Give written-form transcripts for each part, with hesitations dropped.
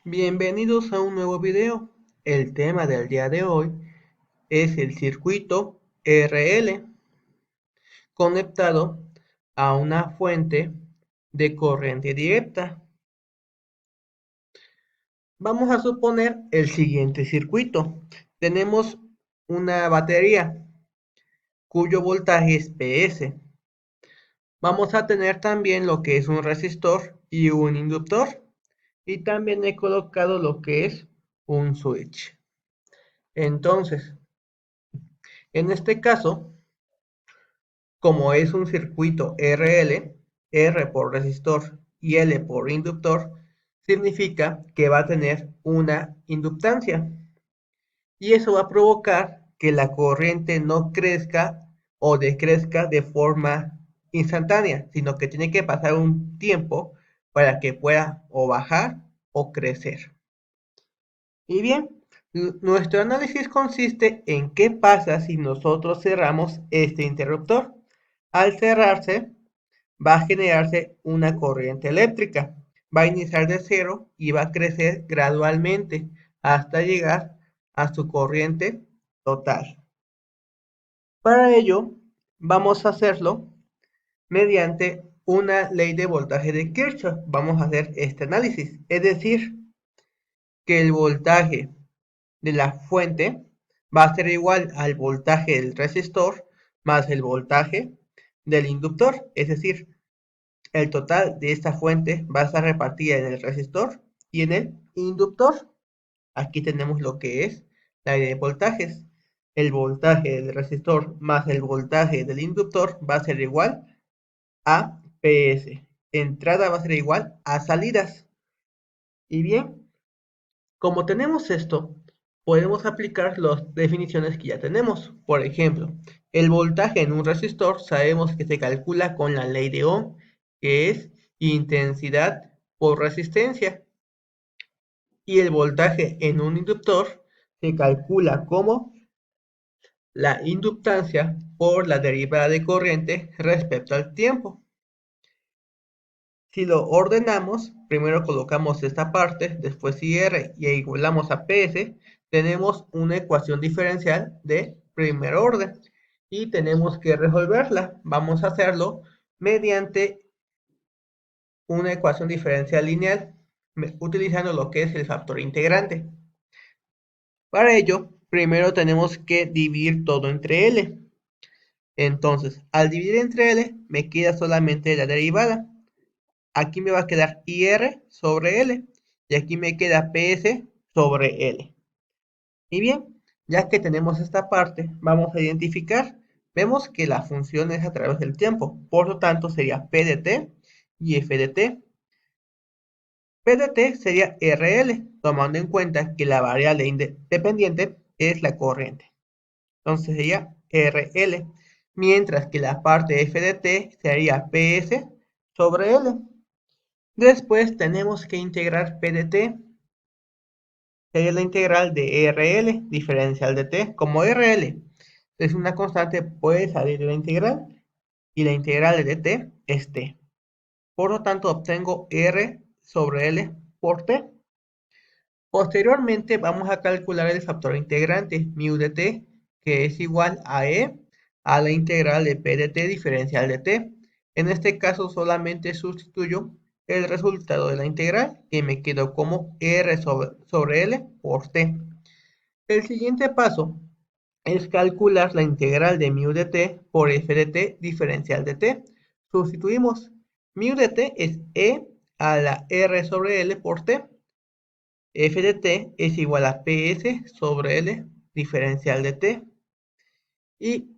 Bienvenidos a un nuevo video. El tema del día de hoy es el circuito RL conectado a una fuente de corriente directa. Vamos a suponer el siguiente circuito. Tenemos una batería cuyo voltaje es PS. Vamos a tener también lo que es un resistor y un inductor. Y también he colocado lo que es un switch. Entonces, en este caso, como es un circuito RL, R por resistor y L por inductor, significa que va a tener una inductancia. Y eso va a provocar que la corriente no crezca o decrezca de forma instantánea, sino que tiene que pasar un tiempo para que pueda o bajar o crecer. Y bien, nuestro análisis consiste en qué pasa si nosotros cerramos este interruptor. Al cerrarse, va a generarse una corriente eléctrica. Va a iniciar de cero y va a crecer gradualmente hasta llegar a su corriente total. Para ello, vamos a hacerlo mediante una ley de voltaje de Kirchhoff. Vamos a hacer este análisis, es decir, que el voltaje de la fuente va a ser igual al voltaje del resistor más el voltaje del inductor, es decir, el total de esta fuente va a estar repartida en el resistor y en el inductor. Aquí tenemos lo que es la ley de voltajes. El voltaje del resistor más el voltaje del inductor va a ser igual a PS. Entrada va a ser igual a salidas. Y bien, como tenemos esto, podemos aplicar las definiciones que ya tenemos. Por ejemplo, el voltaje en un resistor sabemos que se calcula con la ley de Ohm, que es intensidad por resistencia. Y el voltaje en un inductor se calcula como la inductancia por la derivada de corriente respecto al tiempo. Si lo ordenamos, primero colocamos esta parte, después IR y igualamos a PS, tenemos una ecuación diferencial de primer orden y tenemos que resolverla. Vamos a hacerlo mediante una ecuación diferencial lineal utilizando lo que es el factor integrante. Para ello, primero tenemos que dividir todo entre L. Entonces, al dividir entre L, me queda solamente la derivada. Aquí me va a quedar IR sobre L y aquí me queda PS sobre L. Y bien, ya que tenemos esta parte, vamos a identificar. Vemos que la función es a través del tiempo, por lo tanto sería P de t y F de t. P de t sería RL, tomando en cuenta que la variable independiente es la corriente. Entonces sería RL, mientras que la parte F de t sería PS sobre L. Después tenemos que integrar P de t, sería la integral de RL, diferencial de t. Como RL es una constante, puede salir de la integral, y la integral de t es t. Por lo tanto, obtengo R sobre L por t. Posteriormente, vamos a calcular el factor integrante, mu de t, que es igual a E a la integral de P de t diferencial de t. En este caso, solamente sustituyo el resultado de la integral, que me quedó como R sobre L por t. El siguiente paso es calcular la integral de mu de t por f de t diferencial de t. Sustituimos. Mu de t es E a la R sobre L por t. F de t es igual a PS sobre L diferencial de t. Y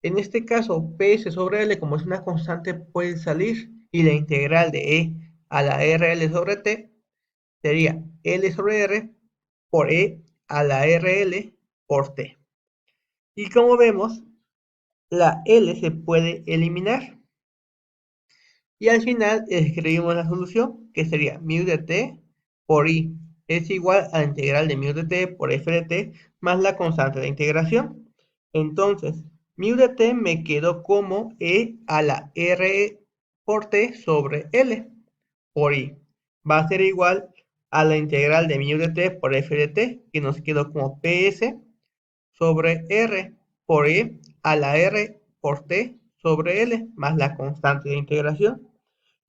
en este caso, PS sobre L, como es una constante, puede salir. Y la integral de E a la RL sobre t sería L sobre R por E a la RL por t. Y como vemos, la L se puede eliminar. Y al final escribimos la solución, que sería mu de t por i es igual a la integral de mu de t por f de t más la constante de integración. Entonces, mu de t me quedó como e a la r por t sobre l por i. Va a ser igual a la integral de mu de t por f de t, que nos quedó como ps sobre r por e a la r por t sobre l, más la constante de integración.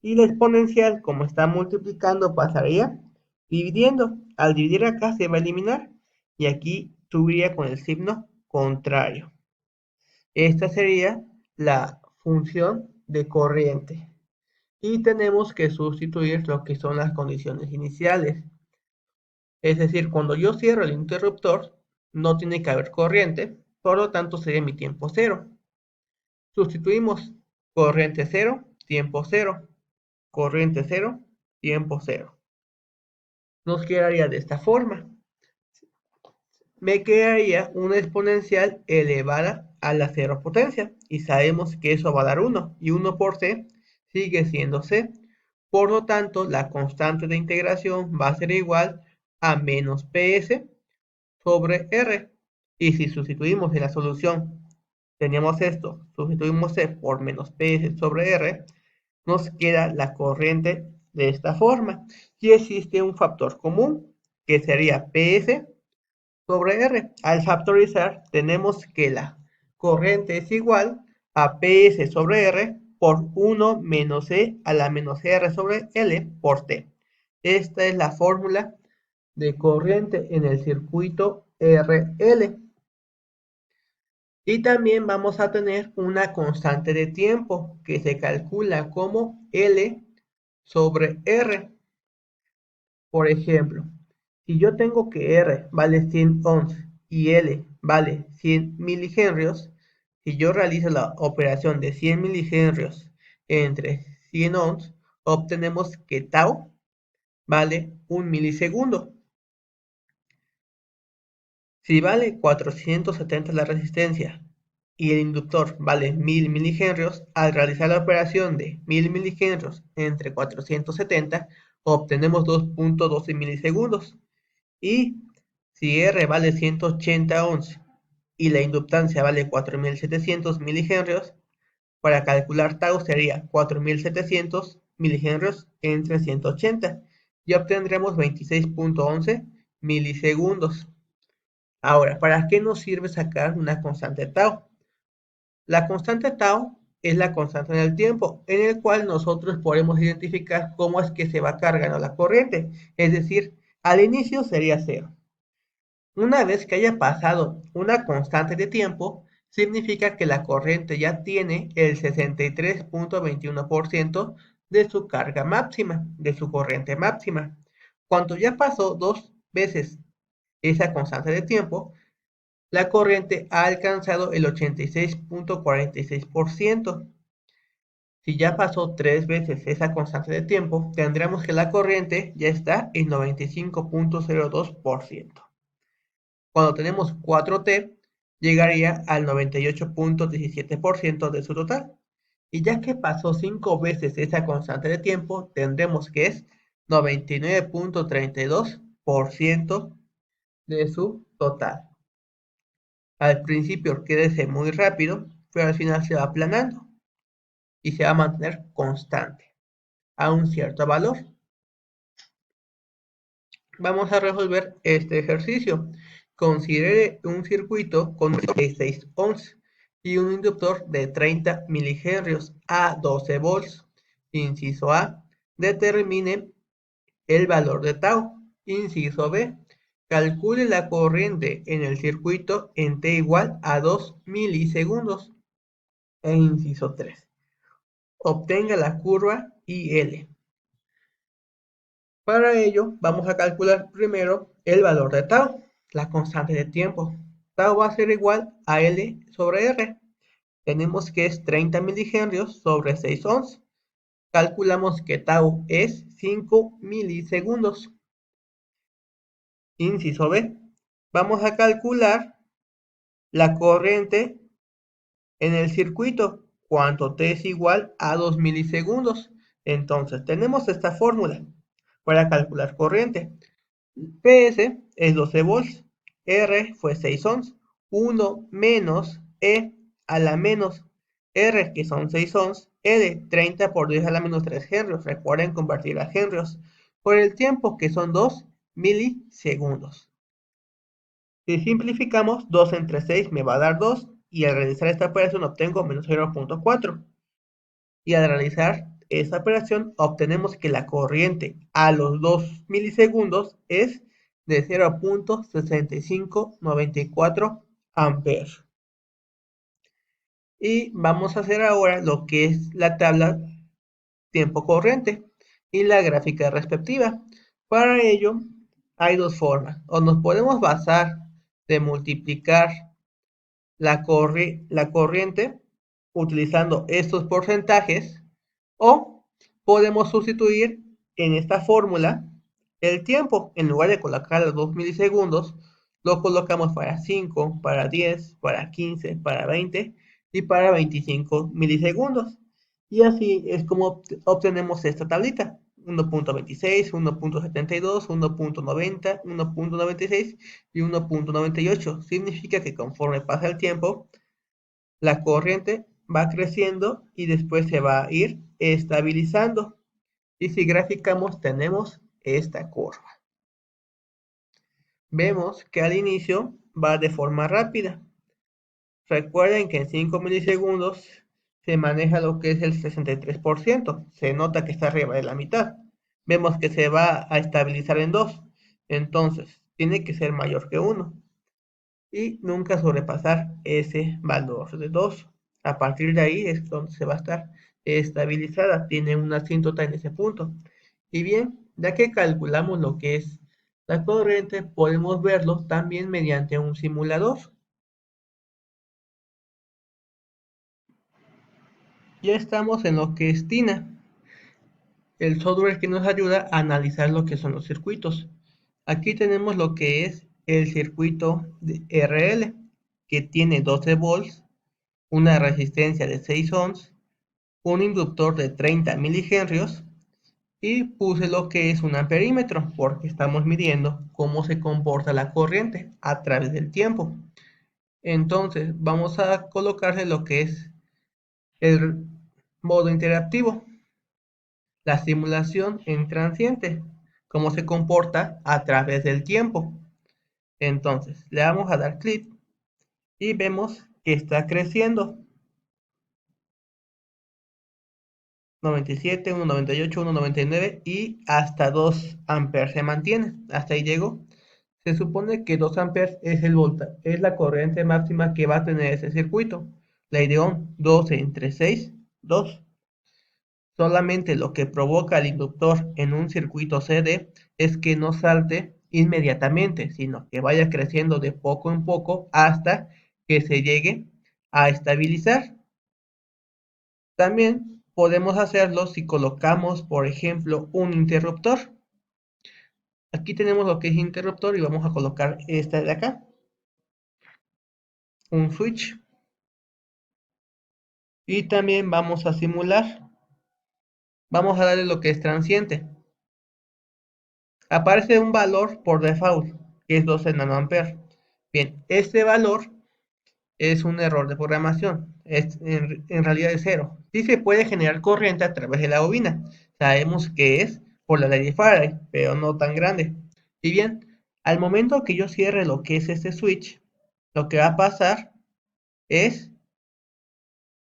Y la exponencial, como está multiplicando, pasaría dividiendo. Al dividir acá se va a eliminar y aquí subiría con el signo contrario. Esta sería la función de corriente. Y tenemos que sustituir lo que son las condiciones iniciales. Es decir, cuando yo cierro el interruptor, no tiene que haber corriente, por lo tanto sería mi tiempo cero. Sustituimos corriente cero, tiempo cero, corriente cero, tiempo cero. Nos quedaría de esta forma. Me quedaría una exponencial elevada a la cero potencia y sabemos que eso va a dar 1 y 1 por c sigue siendo c. Por lo tanto, la constante de integración va a ser igual a menos ps sobre r. Y si sustituimos en la solución, teníamos esto, sustituimos c por menos ps sobre r, nos queda la corriente de esta forma. Y existe un factor común que sería ps sobre R. Al factorizar, tenemos que la corriente es igual a PS sobre R por 1 menos E a la menos R sobre L por T. Esta es la fórmula de corriente en el circuito RL. Y también vamos a tener una constante de tiempo que se calcula como L sobre R. Por ejemplo, si yo tengo que R vale 100 ohms y L vale 100 milihenrios, si yo realizo la operación de 100 milihenrios entre 100 ohms, obtenemos que tau vale 1 milisegundo. Si vale 470 la resistencia y el inductor vale 1000 milihenrios, al realizar la operación de 1000 milihenrios entre 470, obtenemos 2.12 milisegundos. Y si R vale 180 ohms y la inductancia vale 4700 milihenrios, para calcular tau sería 4700 milihenrios entre 180 y obtendremos 26.11 milisegundos. Ahora, ¿para qué nos sirve sacar una constante tau? La constante tau es la constante en el tiempo, en el cual nosotros podemos identificar cómo es que se va cargando la corriente. Es decir, al inicio sería 0. Una vez que haya pasado una constante de tiempo, significa que la corriente ya tiene el 63.21% de su carga máxima, de su corriente máxima. Cuando ya pasó 2 veces esa constante de tiempo, la corriente ha alcanzado el 86.46%. Si ya pasó 3 veces esa constante de tiempo, tendremos que la corriente ya está en 95.02%. Cuando tenemos 4T, llegaría al 98.17% de su total. Y ya que pasó 5 veces esa constante de tiempo, tendremos que es 99.32% de su total. Al principio crece muy rápido, pero al final se va aplanando y se va a mantener constante a un cierto valor. Vamos a resolver este ejercicio. Considere un circuito con 16 ohms y un inductor de 30 milihenrios a 12 volts. Inciso A. Determine el valor de tau. Inciso B. Calcule la corriente en el circuito en t igual a 2 milisegundos. E inciso 3. Obtenga la curva IL. Para ello, vamos a calcular primero el valor de tau, la constante de tiempo. Tau va a ser igual a L sobre R. Tenemos que es 30 milihenrios sobre 6 ohms. Calculamos que tau es 5 milisegundos. Inciso B. Vamos a calcular la corriente en el circuito, cuando t es igual a 2 milisegundos. Entonces, tenemos esta fórmula para calcular corriente. PS es 12 volts, R fue 6 ohms, 1 menos E a la menos R, que son 6 ohms, L 30 por 10 a la menos 3 henrios. Recuerden convertir a henrios. por el tiempo, que son 2 milisegundos. Si simplificamos, 2 entre 6 me va a dar 2, y al realizar esta operación obtengo menos 0.4. Y al realizar esta operación obtenemos que la corriente a los 2 milisegundos es de 0.6594 amperes. Y vamos a hacer ahora lo que es la tabla tiempo corriente y la gráfica respectiva. Para ello hay dos formas, o nos podemos basar de multiplicar la corriente utilizando estos porcentajes, o podemos sustituir en esta fórmula el tiempo. En lugar de colocar los 2 milisegundos, lo colocamos para 5, para 10, para 15, para 20 y para 25 milisegundos. Y así es como obtenemos esta tablita. 1.26, 1.72, 1.90, 1.96 y 1.98. Significa que conforme pasa el tiempo, la corriente va creciendo y después se va a ir estabilizando. Y si graficamos, tenemos esta curva. Vemos que al inicio va de forma rápida. Recuerden que en 5 milisegundos se maneja lo que es el 63%. Se nota que está arriba de la mitad. Vemos que se va a estabilizar en 2. Entonces, tiene que ser mayor que 1. Y nunca sobrepasar ese valor de 2. A partir de ahí es donde se va a estar estabilizada, tiene una asíntota en ese punto. Y bien, ya que calculamos lo que es la corriente, podemos verlo también mediante un simulador. Ya estamos en lo que es TINA, el software que nos ayuda a analizar lo que son los circuitos. Aquí tenemos lo que es el circuito de RL, que tiene 12 volts, una resistencia de 6 ohms, un inductor de 30 milihenrios, y puse lo que es un amperímetro porque estamos midiendo cómo se comporta la corriente a través del tiempo. Entonces vamos a colocarle lo que es el modo interactivo, la simulación en transiente, cómo se comporta a través del tiempo. Entonces le vamos a dar clic y vemos que está creciendo. 97, 1.98, 1.99 y hasta 2 amperes se mantiene. Hasta ahí llegó. Se supone que 2 amperes es la corriente máxima que va a tener ese circuito. Ley de Ohm, 12 entre 6, 2. Solamente lo que provoca el inductor en un circuito CD es que no salte inmediatamente, sino que vaya creciendo de poco en poco hasta que se llegue a estabilizar. También podemos hacerlo si colocamos, por ejemplo, un interruptor. Aquí tenemos lo que es interruptor y vamos a colocar esta de acá, un switch. Y también vamos a simular. Vamos a darle lo que es transiente. Aparece un valor por default, que es 12 nanoamperes. Bien, este valor es un error de programación. En realidad es cero. Sí se puede generar corriente a través de la bobina. Sabemos que es por la ley de Faraday, pero no tan grande. Y bien, al momento que yo cierre lo que es este switch, lo que va a pasar es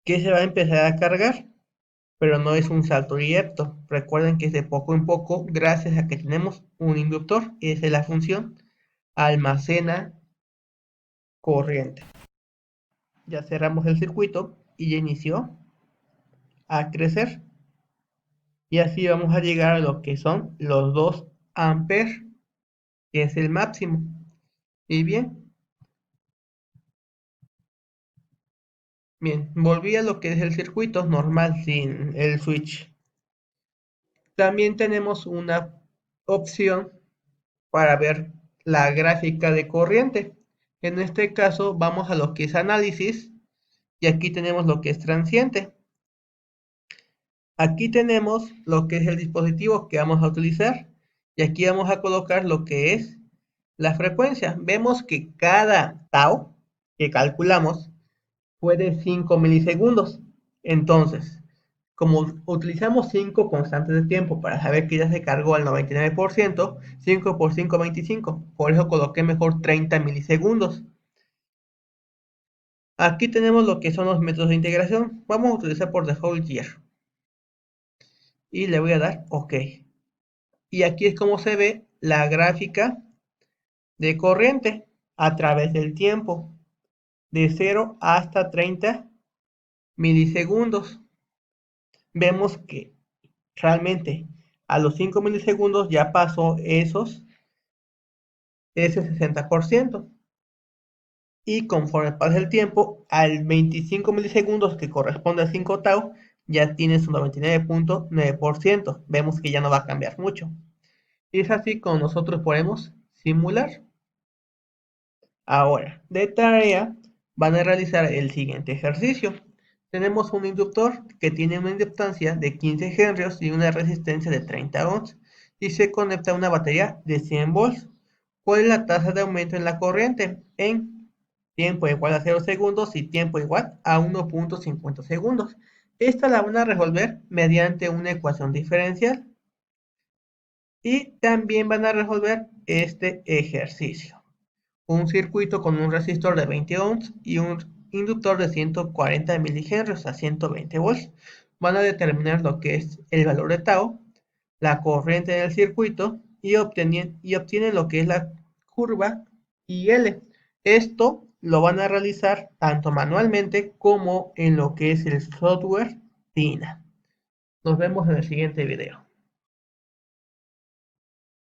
que se va a empezar a cargar, pero no es un salto directo. Recuerden que es de poco en poco, gracias a que tenemos un inductor. Esa es la función, almacena corriente. Ya cerramos el circuito y ya inició a crecer. Y así vamos a llegar a lo que son los 2 amperes, que es el máximo. Y bien, volví a lo que es el circuito normal sin el switch. También tenemos una opción para ver la gráfica de corriente. En este caso vamos a lo que es análisis y aquí tenemos lo que es transiente. Aquí tenemos lo que es el dispositivo que vamos a utilizar y aquí vamos a colocar lo que es la frecuencia. Vemos que cada tau que calculamos fue de 5 milisegundos. Entonces, Como utilizamos 5 constantes de tiempo para saber que ya se cargó al 99%, 5 por 5, 25. Por eso coloqué mejor 30 milisegundos. Aquí tenemos lo que son los métodos de integración. Vamos a utilizar por default year. Y le voy a dar OK. Y aquí es como se ve la gráfica de corriente a través del tiempo. De 0 hasta 30 milisegundos. Vemos que realmente a los 5 milisegundos ya pasó ese 60%. Y conforme pasa el tiempo, al 25 milisegundos que corresponde a 5 tau, ya tiene su 99.9%. Vemos que ya no va a cambiar mucho. Y es así como nosotros podemos simular. Ahora, de tarea, van a realizar el siguiente ejercicio. Tenemos un inductor que tiene una inductancia de 15 henrios y una resistencia de 30 ohms y se conecta a una batería de 100 volts. ¿Cuál es la tasa de aumento en la corriente? En tiempo igual a 0 segundos y tiempo igual a 1.50 segundos. Esta la van a resolver mediante una ecuación diferencial y también van a resolver este ejercicio. Un circuito con un resistor de 20 ohms y un inductor de 140 milihenrios a 120 volts. Van a determinar lo que es el valor de tau, la corriente del circuito y obtienen lo que es la curva IL. Esto lo van a realizar tanto manualmente como en lo que es el software TINA. Nos vemos en el siguiente video.